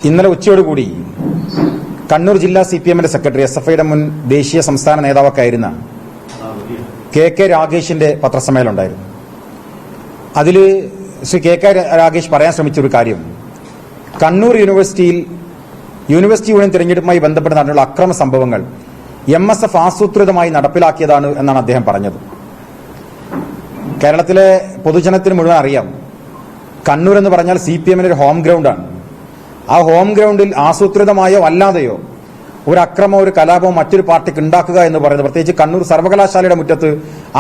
ഇന്നലെ ഉച്ചയോടുകൂടി കണ്ണൂർ ജില്ലാ CPM-ന്റെ സെക്രട്ടറി, SFIയുടെ മുൻ ദേശീയ സംസ്ഥാന നേതാവൊക്കെ ആയിരുന്ന KK രാഗേഷിന്റെ പത്രസമ്മേളനം ഉണ്ടായിരുന്നു. അതിൽ ശ്രീ KK രാഗേഷ് പറയാൻ ശ്രമിച്ചൊരു കാര്യം, കണ്ണൂർ യൂണിവേഴ്സിറ്റിയിൽ യൂണിവേഴ്സിറ്റി യൂണിയൻ തിരഞ്ഞെടുപ്പുമായി ബന്ധപ്പെട്ട് നടന്നുള്ള അക്രമ സംഭവങ്ങൾ MSF ആസൂത്രിതമായി നടപ്പിലാക്കിയതാണ് എന്നാണ് അദ്ദേഹം പറഞ്ഞത്. കേരളത്തിലെ പൊതുജനത്തിന് മുഴുവൻ അറിയാം, കണ്ണൂർ എന്ന് പറഞ്ഞാൽ CPM-ന്റെ ഒരു ഹോം ഗ്രൗണ്ടാണ്. ആ ഹോം ഗ്രൗണ്ടിൽ ആസൂത്രിതമായോ അല്ലാതെയോ ഒരു അക്രമം, ഒരു കലാപവും മറ്റൊരു പാർട്ടിക്ക് ഉണ്ടാക്കുക എന്ന് പറയുന്നത്, പ്രത്യേകിച്ച് കണ്ണൂർ സർവകലാശാലയുടെ മുറ്റത്ത്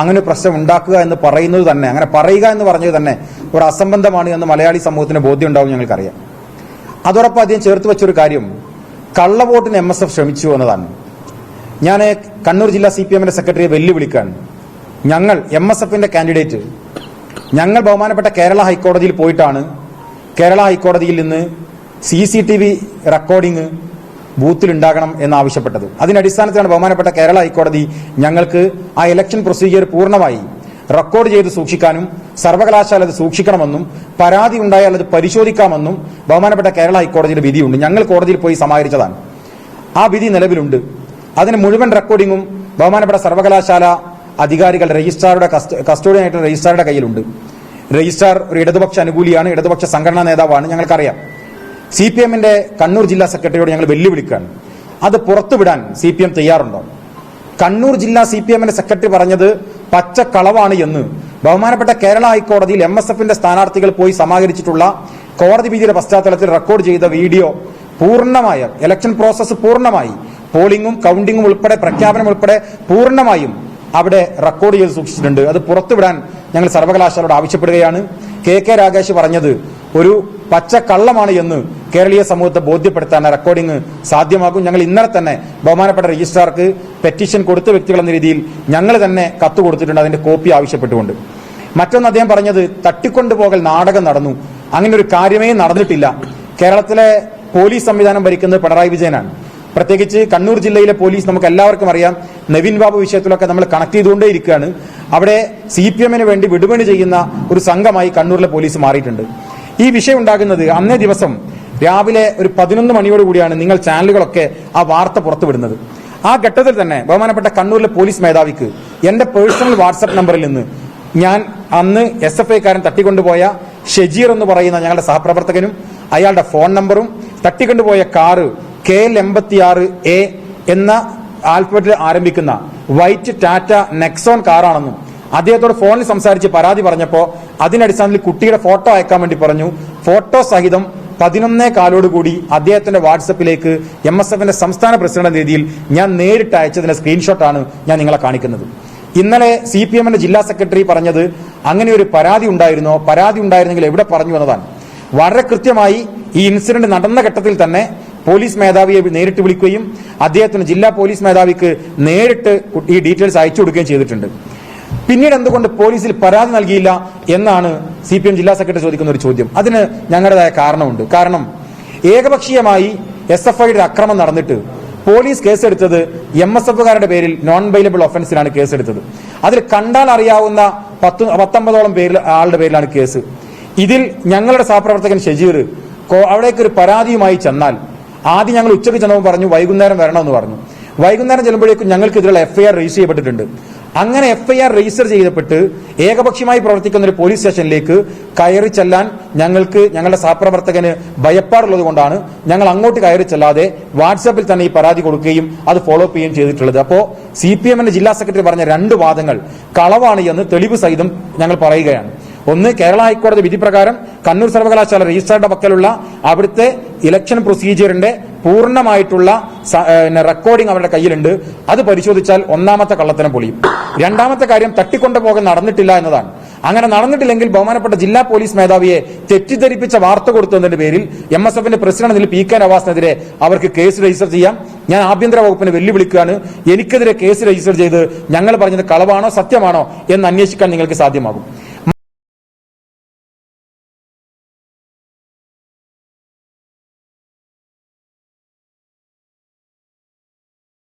അങ്ങനെ പ്രശ്നം ഉണ്ടാക്കുക എന്ന് പറയുന്നത് തന്നെ, അങ്ങനെ പറയുക എന്ന് പറഞ്ഞത് തന്നെ ഒരു അസംബന്ധമാണ് എന്ന് മലയാളി സമൂഹത്തിന് ബോധ്യം ഉണ്ടാവും, ഞങ്ങൾക്കറിയാം. അതോടൊപ്പം അദ്ദേഹം ചേർത്ത് വെച്ചൊരു കാര്യം, കള്ളവോട്ടിന് MSF ശ്രമിച്ചു എന്നതാണ്. ഞാൻ കണ്ണൂർ ജില്ലാ CPM-ന്റെ സെക്രട്ടറിയെ വെല്ലുവിളിക്കാൻ, ഞങ്ങൾ MSF-ന്റെ കാൻഡിഡേറ്റ്, ഞങ്ങൾ ബഹുമാനപ്പെട്ട കേരള ഹൈക്കോടതിയിൽ പോയിട്ടാണ് കേരള ഹൈക്കോടതിയിൽ നിന്ന് CCTV റെക്കോർഡിംഗ് ബൂത്തിൽ ഉണ്ടാകണം എന്നാവശ്യപ്പെട്ടത്. അതിന്റെ അടിസ്ഥാനത്തിലാണ് ബഹുമാനപ്പെട്ട കേരള ഹൈക്കോടതി ഞങ്ങൾക്ക് ആ ഇലക്ഷൻ പ്രൊസീജിയർ പൂർണ്ണമായി റെക്കോർഡ് ചെയ്ത് സൂക്ഷിക്കാനും സർവകലാശാല അത് സൂക്ഷിക്കണമെന്നും പരാതി ഉണ്ടായാൽ അത് പരിശോധിക്കാമെന്നും ബഹുമാനപ്പെട്ട കേരള ഹൈക്കോടതിയുടെ വിധിയുണ്ട്. ഞങ്ങൾ കോടതിയിൽ പോയി സമാഹരിച്ചതാണ്. ആ വിധി നിലവിലുണ്ട്. അതിന് മുഴുവൻ റെക്കോർഡിംഗും ബഹുമാനപ്പെട്ട സർവകലാശാല അധികാരികളുടെ രജിസ്ട്രാറുടെ കസ്റ്റോഡിയനായിട്ടുള്ള രജിസ്ട്രാറുടെ കയ്യിലുണ്ട്. രജിസ്ട്രാർ ഒരു ഇടതുപക്ഷ അനുകൂലിയാണ്, ഇടതുപക്ഷ സംഘടനാ നേതാവാണ്, ഞങ്ങൾക്കറിയാം. CPM-ന്റെ കണ്ണൂർ ജില്ലാ സെക്രട്ടറിയോട് ഞങ്ങൾ വെല്ലുവിളിക്കുകയാണ്, അത് പുറത്തുവിടാൻ CPM തയ്യാറുണ്ടോ? കണ്ണൂർ ജില്ലാ CPM-ന്റെ സെക്രട്ടറി പറഞ്ഞത് പച്ചക്കളവാണ് എന്ന് ബഹുമാനപ്പെട്ട കേരള ഹൈക്കോടതിയിൽ MSF-ന്റെ സ്ഥാനാർത്ഥികൾ പോയി സമാഹരിച്ചിട്ടുള്ള കോടതി വിധിയുടെ പശ്ചാത്തലത്തിൽ റെക്കോർഡ് ചെയ്ത വീഡിയോ പൂർണ്ണമായ ഇലക്ഷൻ പ്രോസസ്സ് പൂർണ്ണമായി, പോളിംഗും കൌണ്ടിംഗും ഉൾപ്പെടെ പ്രഖ്യാപനം ഉൾപ്പെടെ പൂർണ്ണമായും അവിടെ റെക്കോർഡ് ചെയ്ത് സൂക്ഷിച്ചിട്ടുണ്ട്. അത് പുറത്തുവിടാൻ ഞങ്ങൾ സർവകലാശാലയോട് ആവശ്യപ്പെടുകയാണ്. KK രാഗേഷ് പറഞ്ഞത് ഒരു പച്ചക്കള്ളമാണ് എന്ന് കേരളീയ സമൂഹത്തെ ബോധ്യപ്പെടുത്താൻ റെക്കോർഡിംഗ് സാധ്യമാകും. ഞങ്ങൾ ഇന്നലെ തന്നെ ബഹുമാനപ്പെട്ട രജിസ്ട്രാർക്ക് പെറ്റീഷൻ കൊടുത്ത വ്യക്തികൾ എന്ന രീതിയിൽ ഞങ്ങൾ തന്നെ കത്ത് കൊടുത്തിട്ടുണ്ട്, അതിന്റെ കോപ്പി ആവശ്യപ്പെട്ടുകൊണ്ട്. മറ്റൊന്ന് അദ്ദേഹം പറഞ്ഞത്, തട്ടിക്കൊണ്ടുപോകൽ നാടകം നടന്നു, അങ്ങനെ ഒരു കാര്യമേ നടന്നിട്ടില്ല. കേരളത്തിലെ പോലീസ് സംവിധാനം ഭരിക്കുന്നത് പിണറായി വിജയനാണ്. പ്രത്യേകിച്ച് കണ്ണൂർ ജില്ലയിലെ പോലീസ് നമുക്ക് എല്ലാവർക്കും അറിയാം. നവീൻ ബാബു വിഷയത്തിലൊക്കെ നമ്മൾ കണക്ട് ചെയ്തുകൊണ്ടേയിരിക്കുകയാണ്. അവിടെ CPM-ന് വേണ്ടി വിടുപണി ചെയ്യുന്ന ഒരു സംഘമായി കണ്ണൂരിലെ പോലീസ് മാറിയിട്ടുണ്ട്. ഈ വിഷയം ഉണ്ടാകുന്നത് അന്നേ ദിവസം രാവിലെ ഒരു 11 മണിയോടുകൂടിയാണ് നിങ്ങൾ ചാനലുകളൊക്കെ ആ വാർത്ത പുറത്തുവിടുന്നത്. ആ ഘട്ടത്തിൽ തന്നെ ബഹുമാനപ്പെട്ട കണ്ണൂരിലെ പോലീസ് മേധാവിക്ക് എന്റെ പേഴ്സണൽ വാട്സ്ആപ്പ് നമ്പറിൽ നിന്ന് ഞാൻ അന്ന് SFI-കാരൻ തട്ടിക്കൊണ്ടുപോയ ഷെജീർ എന്ന് പറയുന്ന ഞങ്ങളുടെ സഹപ്രവർത്തകനും അയാളുടെ ഫോൺ നമ്പറും തട്ടിക്കൊണ്ടുപോയ കാറ് KL86A എന്ന ആൽഫബറ്റിൽ ആരംഭിക്കുന്ന വൈറ്റ് ടാറ്റ നെക്സോൺ കാറാണെന്നും അദ്ദേഹത്തോട് ഫോണിൽ സംസാരിച്ച് പരാതി പറഞ്ഞപ്പോൾ അതിനടിസ്ഥാനത്തിൽ കുട്ടിയുടെ ഫോട്ടോ അയക്കാൻ വേണ്ടി പറഞ്ഞു. ഫോട്ടോ സഹിതം 11:15 അദ്ദേഹത്തിന്റെ വാട്സപ്പിലേക്ക് MSF-ന്റെ സംസ്ഥാന പ്രസിഡന്റ് രീതിയിൽ ഞാൻ നേരിട്ട് അയച്ചതിന്റെ സ്ക്രീൻഷോട്ടാണ് ഞാൻ നിങ്ങളെ കാണിക്കുന്നത്. ഇന്നലെ CPM-ന്റെ ജില്ലാ സെക്രട്ടറി പറഞ്ഞത് അങ്ങനെ ഒരു പരാതി ഉണ്ടായിരുന്നോ, പരാതി ഉണ്ടായിരുന്നെങ്കിൽ എവിടെ പറഞ്ഞു എന്നതാണ്. വളരെ കൃത്യമായി ഈ ഇൻസിഡന്റ് നടന്ന ഘട്ടത്തിൽ തന്നെ പോലീസ് മേധാവിയെ നേരിട്ട് വിളിക്കുകയും അദ്ദേഹത്തിന് ജില്ലാ പോലീസ് മേധാവിക്ക് നേരിട്ട് ഈ ഡീറ്റെയിൽസ് അയച്ചു കൊടുക്കുകയും ചെയ്തിട്ടുണ്ട്. പിന്നീട് എന്തുകൊണ്ട് പോലീസിൽ പരാതി നൽകിയില്ല എന്നാണ് CPM ജില്ലാ സെക്രട്ടറി ചോദിക്കുന്ന ഒരു ചോദ്യം. അതിന് ഞങ്ങളുടേതായ കാരണമുണ്ട്. കാരണം ഏകപക്ഷീയമായി SFIയുടെ അക്രമം നടന്നിട്ട് പോലീസ് കേസെടുത്തത് MSF-കാരുടെ പേരിൽ നോൺ ബെയിലബിൾ ഒഫൻസിലാണ് കേസെടുത്തത്. അതിൽ കണ്ടാൽ അറിയാവുന്ന 19ഓളം ആളുടെ പേരിലാണ് കേസ്. ഇതിൽ ഞങ്ങളുടെ സഹപ്രവർത്തകൻ ഷെജീർ അവിടേക്ക് ഒരു പരാതിയുമായി ചെന്നാൽ ആദ്യം ഞങ്ങൾ ഉച്ചയ്ക്ക് ചെന്നപ്പോൾ പറഞ്ഞു വൈകുന്നേരം വരണമെന്ന് പറഞ്ഞു. വൈകുന്നേരം ചെല്ലുമ്പോഴേക്കും ഞങ്ങൾക്കെതിരെയുള്ള FIR രജിസ്റ്റർ ചെയ്യപ്പെട്ടിട്ടുണ്ട്. അങ്ങനെ FIR രജിസ്റ്റർ ചെയ്യപ്പെട്ട് ഏകപക്ഷീയമായി പ്രവർത്തിക്കുന്ന ഒരു പോലീസ് സ്റ്റേഷനിലേക്ക് കയറി ചെല്ലാൻ ഞങ്ങളുടെ സഹപ്രവർത്തകന് ഭയപ്പാടുള്ളത് കൊണ്ടാണ് ഞങ്ങൾ അങ്ങോട്ട് കയറി ചെല്ലാതെ വാട്സാപ്പിൽ തന്നെ ഈ പരാതി കൊടുക്കുകയും അത് ഫോളോ അപ്പ് ചെയ്യുകയും ചെയ്തിട്ടുള്ളത്. അപ്പോൾ CPM-ന്റെ ജില്ലാ സെക്രട്ടറി പറഞ്ഞ 2 വാദങ്ങൾ കളവാണ് എന്ന് തെളിവ് സഹിതം ഞങ്ങൾ പറയുകയാണ്. ഒന്ന്, കേരള ഹൈക്കോടതി വിധി പ്രകാരം കണ്ണൂർ സർവകലാശാല രജിസ്ട്രാറുടെ പക്കലുള്ള അവിടുത്തെ ഇലക്ഷൻ പ്രൊസീജിയറിന്റെ പൂർണ്ണമായിട്ടുള്ള റെക്കോർഡിംഗ് അവരുടെ കയ്യിലുണ്ട്. അത് പരിശോധിച്ചാൽ ഒന്നാമത്തെ കള്ളത്തരം പൊളിയും. രണ്ടാമത്തെ കാര്യം, തട്ടിക്കൊണ്ടുപോകൽ നടന്നിട്ടില്ല എന്നതാണ്. അങ്ങനെ നടന്നിട്ടില്ലെങ്കിൽ ബഹുമാനപ്പെട്ട ജില്ലാ പോലീസ് മേധാവിയെ തെറ്റിദ്ധരിപ്പിച്ച വാർത്ത കൊടുത്തതിന്റെ പേരിൽ MSF-ന്റെ പ്രസിഡന്റ് PK നവാസിനെതിരെ അവർക്ക് കേസ് രജിസ്റ്റർ ചെയ്യാം. ഞാൻ ആഭ്യന്തര വകുപ്പിനെ വെല്ലുവിളിക്കുകയാണ്. എനിക്കെതിരെ കേസ് രജിസ്റ്റർ ചെയ്ത് ഞങ്ങൾ പറഞ്ഞത് കളവാണോ സത്യമാണോ എന്ന് അന്വേഷിക്കാൻ നിങ്ങൾക്ക് സാധ്യമാകും.